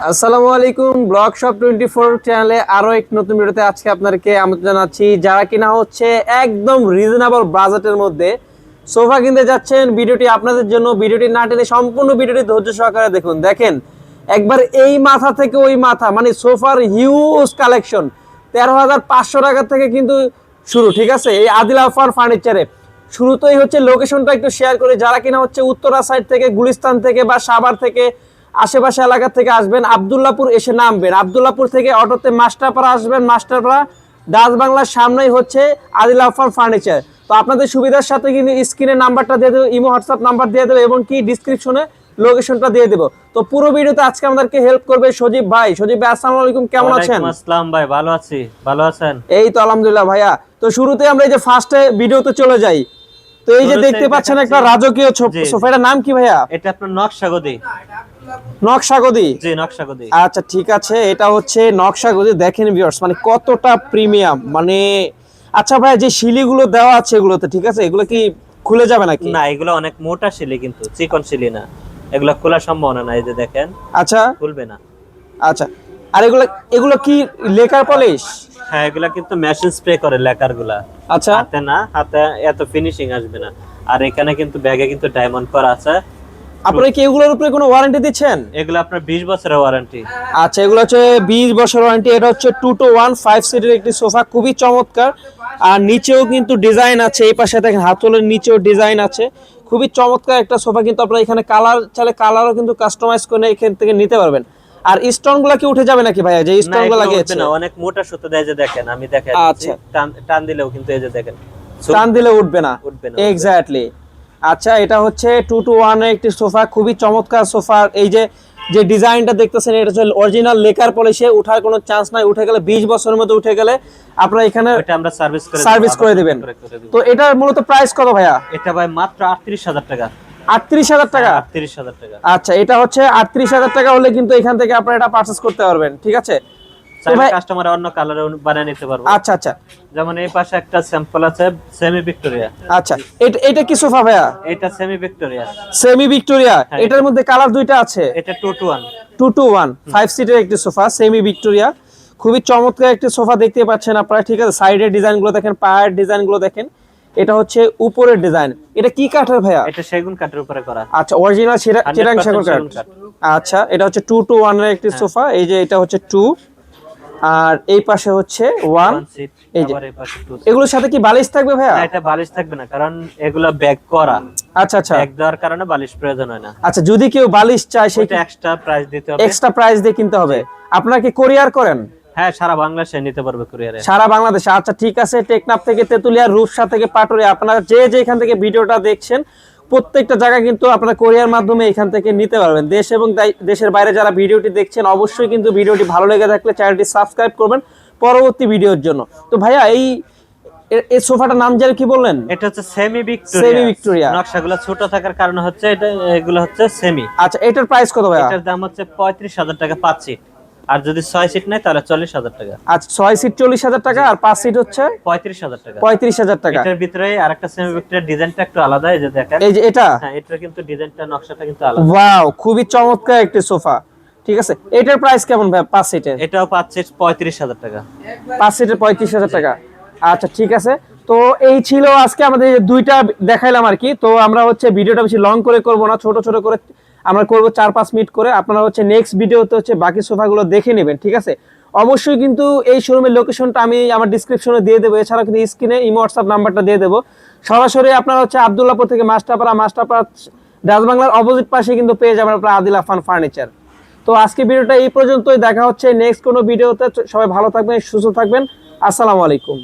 আসসালামু আলাইকুম। Blog shop 24 চ্যানেলে আরো এক নতুন ভিডিওতে আজকে আপনাদেরকে আমন্ত্রণ জানাচ্ছি। যারা কিনা হচ্ছে একদম রিজনেবল বাজেটের মধ্যে সোফা কিনতে যাচ্ছেন, ভিডিওটি আপনাদের জন্য। ভিডিওটি না টেনে সম্পূর্ণ ভিডিওটি ধৈর্য সহকারে দেখুন। দেখেন একবার এই মাথা থেকে ওই মাথা, মানে সোফার হিউজ কালেকশন। 13,500 টাকা থেকে কিন্তু শুরু, ঠিক আছে, এই আদিল আফার ফার্নিচারে। শুরুতেই হচ্ছে লোকেশনটা একটু শেয়ার করি। যারা কিনা হচ্ছে উত্তরা সাইড থেকে, গুলিস্তান থেকে বা সাভার থেকে, আশেপাশে এলাকা থেকে আসবেন, আব্দুল্লাহপুর এসে নামবেন। আব্দুল্লাহপুর থেকে অটোতে মাস্টারপাড়া আসবেন। মাস্টারপাড়া ডাচ বাংলার সামনেই হচ্ছে আদিল আফার ফার্নিচার। তো আপনাদের সুবিধার সাথে কিন্তু স্ক্রিনে নাম্বারটা দিয়ে দেবো, ইমো হোয়াটসঅ্যাপ নাম্বার দিয়ে দেবো এবং কি ডিসক্রিপশনে লোকেশনটা দিয়ে দেবো। তো পুরো ভিডিওতে আজকে আমাদেরকে হেল্প করবে সজীব ভাই। সজীব ভাই আসসালামু আলাইকুম, কেমন আছেন? ওয়ালাইকুম আসসালাম ভাই, ভালো আছি। ভালো আছেন? এই তো আলহামদুলিল্লাহ ভাইয়া। তো শুরুতে আমরা এই যে ফার্স্টে ভিডিওতে চলে যাই। তো এই যে দেখতে পাচ্ছেন একটা রাজকীয় সোফা, এটার নাম কি ভাইয়া? এটা আপনার নকশাগদি। নকশাগদি? জি, নকশাগদি। আচ্ছা ঠিক আছে, এটা হচ্ছে নকশাগদি। দেখেন ভিউয়ার্স, মানে কতটা প্রিমিয়াম। মানে আচ্ছা ভাই, যে শিলিগুলো দেওয়া আছে এগুলোতে, ঠিক আছে, এগুলো কি খুলে যাবে নাকি? না, এগুলো অনেক মোটা শিলি, কিন্তু চিকন শিলি না। এগুলো খোলার সম্ভাবনা নাই, যে দেখেন। আচ্ছা, খুলবে না। আচ্ছা, আর এগুলো কি লেকার পলিশ? হ্যাঁ, এগুলা কিন্তু মেশিন স্প্রে করে লেকার গুলা। আচ্ছা, হাতে না, হাতে এত ফিনিশিং আসবে না। আর এখানে কিন্তু ব্যাগে কিন্তু ডায়মন্ড করা আছে। আপনারা কি এগুলোর উপরে কোনো ওয়ারেন্টি দিচ্ছেন? এগুলো আপনার 20 বছরের ওয়ারেন্টি। আচ্ছা, এগুলো হচ্ছে 20 বছর ওয়ারেন্টি। এটা হচ্ছে 2 to 1 5 সিটের একটি সোফা, খুবই চমৎকার। আর নিচেও কিন্তু ডিজাইন আছে, এই পাশে দেখেন হাতলের নিচেও ডিজাইন আছে। খুবই চমৎকার একটা সোফা। কিন্তু আপনারা এখানে কালার চাইলে কালারও কিন্তু কাস্টমাইজ করে এখান থেকে নিতে পারবেন। আর স্টোনগুলো কি উঠে যাবে নাকি ভাইয়া? যে স্টোনগুলো লাগিয়েছে না, অনেক মোটা সুতো দেয়, যে দেখেন, আমি দেখেন। আচ্ছা, টান দিলেও কিন্তু এই যে দেখেন, টান দিলে উঠবে না। উঠবে না। এক্স্যাক্টলি। আচ্ছা, এটা হচ্ছে 2 to 1 এর একটি সোফা, খুবই চমৎকার সোফা। এই যে ডিজাইনটা দেখতেছেন, এটা হচ্ছে অরিজিনাল লেকার পলিশে, উঠার কোনো চান্স নাই। উঠে গেলে 20 বছরের মধ্যে উঠে গেলে আপনারা এখানে এটা আমরা সার্ভিস করে দিবেন। তো এটার মূলত প্রাইস কত ভাইয়া? এটা ভাই মাত্র 38,000 টাকা। 38,000 টাকা? 38,000 টাকা। আচ্ছা, এটা হচ্ছে 38,000 টাকা হলে কিন্তু এখান থেকে আপনারা এটা পারচেজ করতে পারবেন, ঠিক আছে। কাস্টমার অন্য কালারে বানিয়ে নিতে পারবো। আচ্ছা আচ্ছা, যেমন এই পাশে একটা স্যাম্পল আছে, সেমি ভিক্টোরিয়া। আচ্ছা, এটা কি সোফা ভাইয়া? এটা সেমি ভিক্টোরিয়া। সেমি ভিক্টোরিয়া, এটার মধ্যে কালার দুইটা আছে। এটা 2 to 1 2 to 1 5 সিটের একটি সোফা, সেমি ভিক্টোরিয়া। খুবই চমৎকার একটি সোফা দেখতে পাচ্ছেন আপনারা, ঠিক আছে। সাইডের ডিজাইনগুলো দেখেন, পায়ের ডিজাইনগুলো দেখেন। এটা হচ্ছে উপরের ডিজাইন। এটা কি কাঠের ভাইয়া? এটা সেগুন কাঠের উপরে করা। আচ্ছা, অরিজিনাল চিটাং সেগুন কাঠ। আচ্ছা, এটা হচ্ছে 2 to 1 এর একটি সোফা। এই যে এটা হচ্ছে 2, আর এই পাশে হচ্ছে 1। এই যে এগুলোর সাথে কি বালিশ থাকবে ভাইয়া? না, এটা বালিশ থাকবে না, কারণ এগুলা ব্যাগ করা। আচ্ছা আচ্ছা, ব্যাগ দেওয়ার কারণে বালিশ প্রয়োজন হয় না। আচ্ছা, যদি কেউ বালিশ চায় সেটা এক্সট্রা প্রাইস দিতে হবে। এক্সট্রা প্রাইস দিয়ে কিনতে হবে। আপনারা কি কোরিয়ার করেন? হ্যাঁ, সারা বাংলাদেশে নিতে পারবে কুরিয়ারে। সারা বাংলাদেশে? আচ্ছা ঠিক আছে। টেকনাফ থেকে তেতুলিয়া, রূপসা থেকে পাটুরিয়া, আপনারা যে যেখান থেকে ভিডিওটা দেখছেন প্রত্যেকটা জায়গা কিন্তু আপনারা কোরিয়ার মাধ্যমে এখান থেকে নিতে পারবেন। দেশ এবং দেশের বাইরে যারা ভিডিওটি দেখছেন, অবশ্যই কিন্তু ভিডিওটি ভালো লেগে থাকলে চ্যানেলটি সাবস্ক্রাইব করবেন পরবর্তী ভিডিওর জন্য। তো ভাইয়া, এই সোফাটার নাম যেন কি বললেন? এটা হচ্ছে সেমি ভিক্টোরিয়া। Semi Victoria. নকশাগুলো ছোট থাকার কারণে হচ্ছে এগুলো হচ্ছে সেমি। আচ্ছা, এটার প্রাইস কত ভাইয়া? এটার দাম হচ্ছে 35,000 টাকা 5 সিট। আর যদি 6 সিট নেয় তাহলে 40,000 টাকা। আচ্ছা, 6 সিট 40,000 টাকা, আর 5 সিট হচ্ছে 35,000 টাকা। 35,000 টাকা। এটার ভিতরে আরেকটা সেমি ভিক্টোরিয়া, ডিজাইনটা একটু আলাদা, এই যে দেখেন। এই যে এটা? হ্যাঁ, এটা কিন্তু ডিজাইনটা, নকশাটা কিন্তু আলাদা। ওয়াও, খুবই চমৎকার একটি সোফা, ঠিক আছে। এটার প্রাইস কেমন ভাই 5 সিটের? এটাও 5 সিট 35,000 টাকা। 5 সিটের 35,000 টাকা। আচ্ছা ঠিক আছে। তো এই ছিল আজকে আমাদের দুইটা দেখাইলাম আর কি। তো আমরা হচ্ছে ভিডিওটা বেশি লং করে করব না, ছোট ছোট করে আমরা করব, 4-5 মিনিট করে। আপনারা হচ্ছে নেক্সট ভিডিওতে হচ্ছে বাকি সোফাগুলো দেখে নেবেন, ঠিক আছে। অবশ্যই কিন্তু এই শোরুমের লোকেশনটা আমি আমার ডিসক্রিপশনে দিয়ে দেবো। এছাড়া কিন্তু স্ক্রিনে ইমো হোয়াটসঅ্যাপ নাম্বারটা দিয়ে দেবো। সরাসরি আপনারা হচ্ছে আব্দুল্লাহপুর থেকে মাস্টারপাড়া ডাচ বাংলার অপোজিট পাশে কিন্তু পেয়ে যাবেন আপনারা আদিল আফান ফার্নিচার। তো আজকে ভিডিওটা এই পর্যন্তই। দেখা হচ্ছে নেক্সট কোনো ভিডিওতে। সবাই ভালো থাকবেন, সুস্থ থাকবেন। আসসালামু আলাইকুম।